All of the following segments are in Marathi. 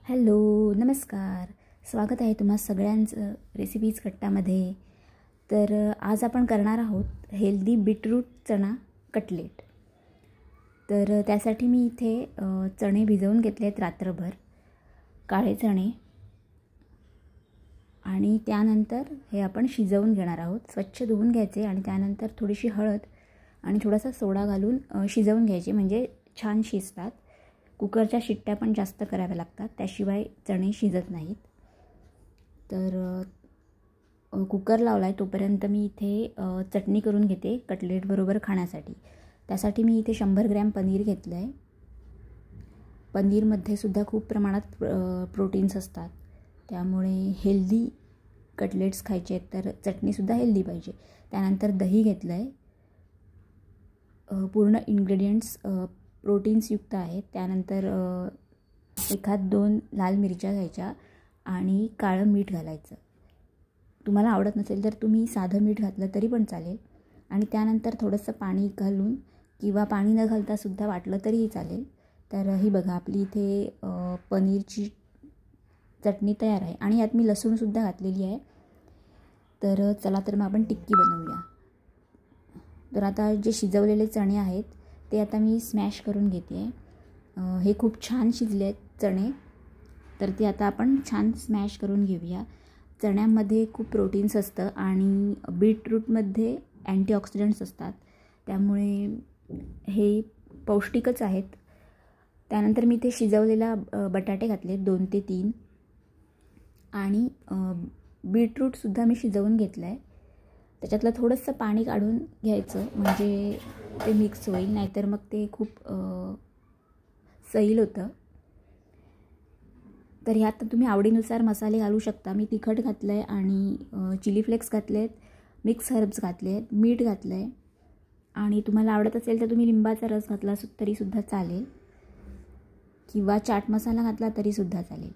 हॅलो, नमस्कार. स्वागत आहे तुम्हा सगळ्यांचं रेसिपीज कट्टामध्ये. तर आज आपण करणार आहोत हेल्दी बीटरूट चणा कटलेट. तर त्यासाठी मी इथे चणे भिजवून घेतले आहेत रात्रभर, काळे चणे. आणि त्यानंतर हे आपण शिजवून घेणार आहोत. स्वच्छ धुवून घ्यायचे आणि त्यानंतर थोडीशी हळद आणि थोडासा सोडा घालून शिजवून घ्यायचे, म्हणजे छान शिजतात. कुकरच्या शिट्ट्या पण जास्त कराव्या लागतात, त्याशिवाय चणे शिजत नाहीत. तर कुकर लावला आहे तोपर्यंत मी इथे चटणी करून घेते कटलेटबरोबर खाण्यासाठी. त्यासाठी मी इथे 100 ग्रॅम पनीर घेतलं आहे. पनीरमध्ये सुद्धा खूप प्रमाणात प्रोटीन्स असतात, त्यामुळे हेल्दी कटलेट्स खायचे आहेत तर चटणीसुद्धा हेल्दी पाहिजे. त्यानंतर दही घेतलं आहे. पूर्ण इन्ग्रेडियंट्स प्रोटीन्सयुक्त आहेत. त्यानंतर 1-2 लाल मिरच्या घ्यायच्या आणि काळं मीठ घालायचं. तुम्हाला आवडत नसेल तर तुम्ही साधं मीठ घातलं तरी पण चालेल. आणि त्यानंतर थोडंसं पाणी घालून किंवा पाणी न घालतासुद्धा वाटलं तरीही चालेल. तर ही बघा, आपली इथे पनीरची चटणी तयार आहे. आणि यात मी लसूणसुद्धा घातलेली आहे. तर चला तर मग आपण टिक्की बनवूया. तर आता जे शिजवलेले चणे आहेत ते आता मी स्मॅश करून घेते आहे. हे खूप छान शिजले आहेत चणे, तर ते आता आपण छान स्मॅश करून घेऊया. चण्यामध्ये खूप प्रोटीन्स असतं आणि बीटरूटमध्ये अँटीऑक्सिडंट्स असतात, त्यामुळे हे पौष्टिकच आहेत. त्यानंतर मी ते शिजवलेला बटाटे घातले 2 ते 3 आणि बीटरूटसुद्धा मी शिजवून घेतलं आहे. त्याच्यातलं थोडंसं पाणी काढून घ्यायचं, म्हणजे ते मिक्स होईल, नाहीतर मग ते खूप सैल होतं. तर ह्यात तुम्ही आवडीनुसार मसाले घालू शकता. मी तिखट घातलं आहे आणि चिली फ्लेक्स घातले आहेत, मिक्स हर्ब्स घातले आहेत, मीठ घातलं आहे. आणि तुम्हाला आवडत असेल तर तुम्ही लिंबाचा रस घातला तरीसुद्धा चालेल, किंवा चाट मसाला घातला तरीसुद्धा चालेल.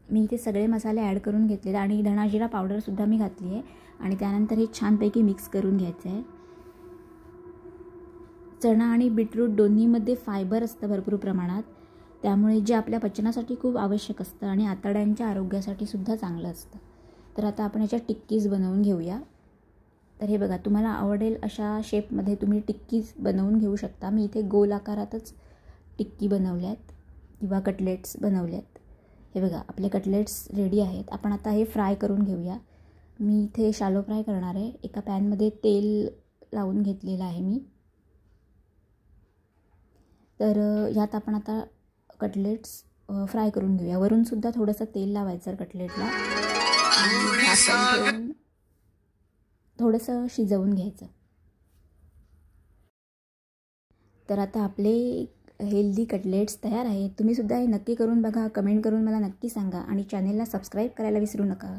मी इथे सगळे मसाले ॲड करून घेतलेत आणि धणाजिरा पावडरसुद्धा मी घातली आहे. आणि त्यानंतर हे छानपैकी मिक्स करून घ्यायचं आहे. चणा आणि बीटरूट दोन्हीमध्ये फायबर असतं भरपूर प्रमाणात, त्यामुळे जे आपल्या पचनासाठी खूप आवश्यक असतं आणि आतड्यांच्या आरोग्यासाठी सुद्धा चांगलं असतं. तर आता आपण याच्या टिक्कीज बनवून घेऊया. तर हे बघा, तुम्हाला आवडेल अशा शेपमध्ये तुम्ही टिक्कीज बनवून घेऊ शकता. मी इथे गोल आकारातच टिक्की बनवल्यात किंवा कटलेट्स बनवल्यात. हे बघा, आपले कटलेट्स रेडी आहेत. आपण आता हे फ्राय करून घेऊया. मी इथे शॅलो फ्राय करणार आहे. एका पॅनमध्ये तेल लावून घेतलेलं आहे मी. तर यात आपण आता कटलेट्स फ्राय करून घेऊया. वरूनसुद्धा थोडंसं तेल लावायचं कटलेटला आणि झाकण ठेवून थोडंसं शिजवून घ्यायचं. तर आता आपले हेल्दी कटलेट्स तयार आहेत. तुम्हीसुद्धा हे नक्की करून बघा. कमेंट करून मला नक्की सांगा आणि चॅनेलला सबस्क्राईब करायला विसरू नका.